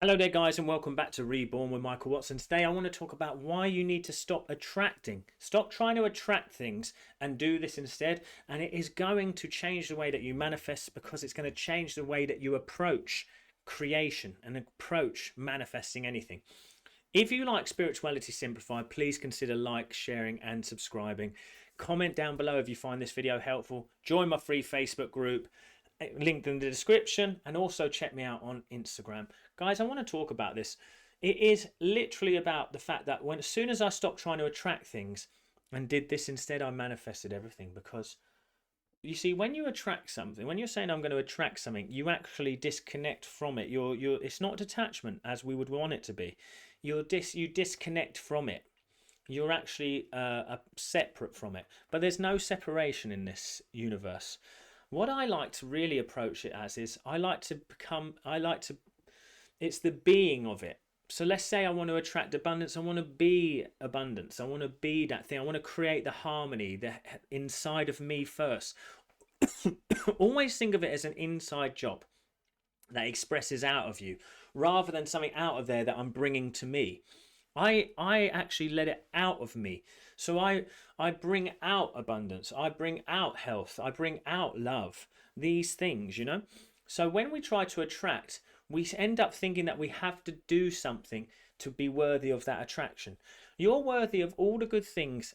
Hello there guys, and welcome back to Reborn with Michael Watson. Today I want to talk about why you need to stop attracting. Stop trying to attract things and do this instead. And it is going to change the way that you manifest, because it's going to change the way that you approach creation and approach manifesting anything. If you like Spirituality Simplified, please consider like, sharing and subscribing. Comment down below if you find this video helpful. Join my free Facebook group, linked in the description, and also check me out on Instagram. Guys, I want to talk about this. It is literally about the fact that as soon as I stopped trying to attract things and did this instead, I manifested everything. Because you see, when you attract something, when you're saying I'm going to attract something, you actually disconnect from it. It's not detachment as we would want it to be. You disconnect from it. You're actually separate from it. But there's no separation in this universe. What I like to really approach it as is it's the being of it. So let's say I want to attract abundance. I want to be abundance. I want to be that thing. I want to create the harmony inside of me first. Always think of it as an inside job that expresses out of you, rather than something out of there that I'm bringing to me. I actually let it out of me. So I bring out abundance. I bring out health. I bring out love. These things, you know. So when we try to attract, we end up thinking that we have to do something to be worthy of that attraction. You're worthy of all the good things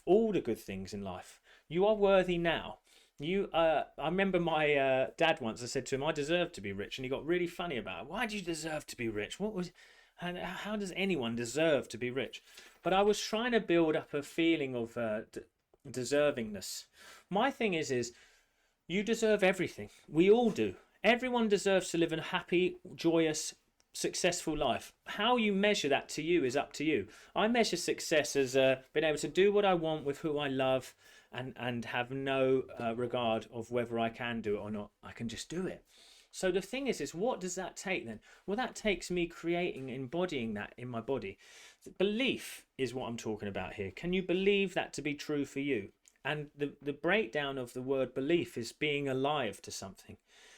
in life. You are worthy now. I remember my dad once, I said to him, I deserve to be rich. And he got really funny about it. Why do you deserve to be rich? And how does anyone deserve to be rich? But I was trying to build up a feeling of deservingness. My thing is you deserve everything. We all do. Everyone deserves to live a happy, joyous, successful life. How you measure that to you is up to you. I measure success as being able to do what I want with who I love, and have no regard of whether I can do it or not. I can just do it. So the thing is what does that take then? Well, that takes me embodying that in my body. Belief is what I'm talking about here. Can you believe that to be true for you? And the breakdown of the word belief is being alive to something.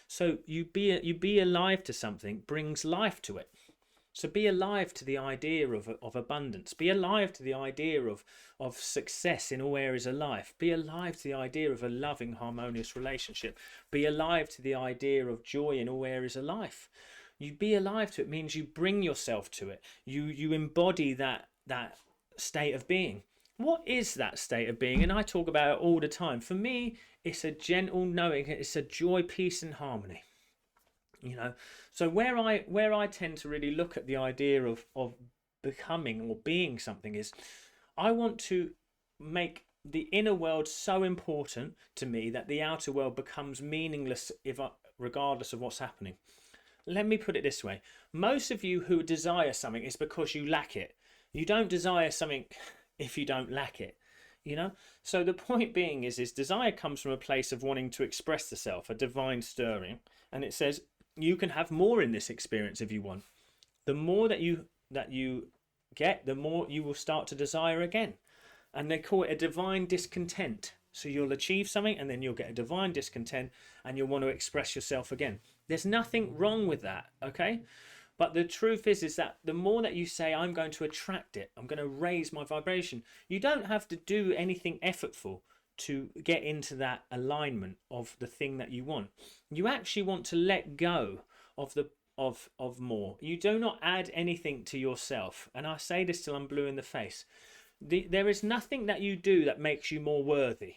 So you be alive to something brings life to it. So be alive to the idea of abundance. Be alive to the idea of success in all areas of life. Be alive to the idea of a loving, harmonious relationship. Be alive to the idea of joy in all areas of life. You be alive to it means you bring yourself to it. You embody that state of being. What is that state of being? And I talk about it all the time. For me, it's a gentle knowing. It's a joy, peace and harmony. You know, so where I tend to really look at the idea of becoming or being something is, I want to make the inner world so important to me that the outer world becomes meaningless regardless of what's happening. Let me put it this way. Most of you who desire something is because you lack it. You don't desire something if you don't lack it. You know, so the point being is desire comes from a place of wanting to express the self, a divine stirring, and it says you can have more in this experience if you want. The more that you get, the more you will start to desire again. And they call it a divine discontent. So you'll achieve something and then you'll get a divine discontent and you'll want to express yourself again. There's nothing wrong with that, okay? But the truth is that the more that you say, I'm going to attract it, I'm going to raise my vibration, you don't have to do anything effortful to get into that alignment of the thing that you want. You actually want to let go of more. You do not add anything to yourself. And I say this till I'm blue in the face. There is nothing that you do that makes you more worthy.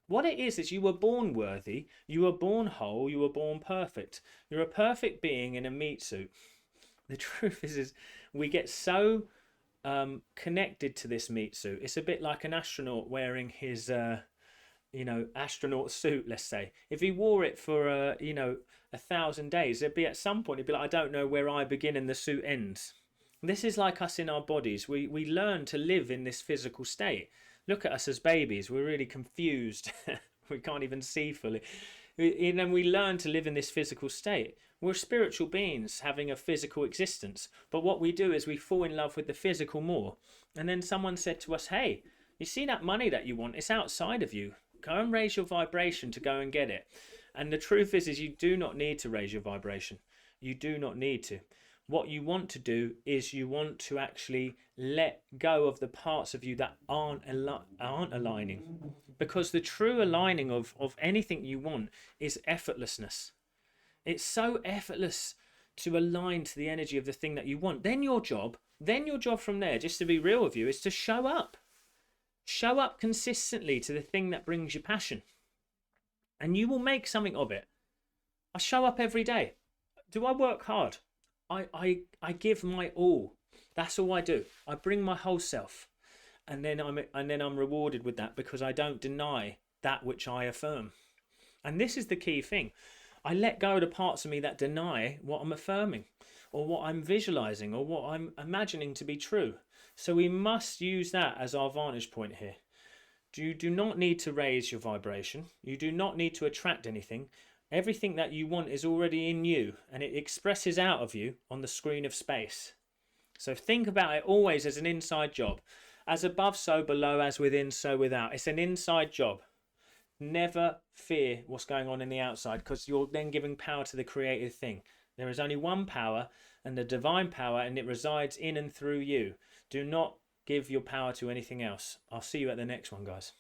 What it is you were born worthy, you were born whole, you were born perfect. You're a perfect being in a meat suit. The truth is we get so connected to this meat suit. It's a bit like an astronaut wearing his astronaut suit, let's say. If he wore it for 1,000 days, there'd be at some point he'd be like, I don't know where I begin and the suit ends. This is like us in our bodies. We learn to live in this physical state. Look at us as babies. We're really confused. We can't even see fully. And then we learn to live in this physical state. We're spiritual beings having a physical existence. But what we do is we fall in love with the physical more. And then someone said to us, hey, you see that money that you want? It's outside of you. Go and raise your vibration to go and get it. And the truth is you do not need to raise your vibration. You do not need to. what you want to do is you want to actually let go of the parts of you that aren't aligning, because the true aligning of anything you want is effortlessness. It's so effortless to align to the energy of the thing that you want. Then your job from there, just to be real with you, is to show up. Show up consistently to the thing that brings you passion, and you will make something of it. I show up every day. Do I work hard? I give my all. That's all I do. I bring my whole self, and then I'm rewarded with that, because I don't deny that which I affirm. And this is the key thing. I let go of the parts of me that deny what I'm affirming, or what I'm visualizing, or what I'm imagining to be true. So we must use that as our vantage point here. You do not need to raise your vibration. You do not need to attract anything. Everything that you want is already in you, and it expresses out of you on the screen of space. So think about it always as an inside job. As above, so below, as within, so without. It's an inside job. Never fear what's going on in the outside, because you're then giving power to the creative thing. There is only one power, and the divine power, and it resides in and through you. Do not give your power to anything else. I'll see you at the next one, guys.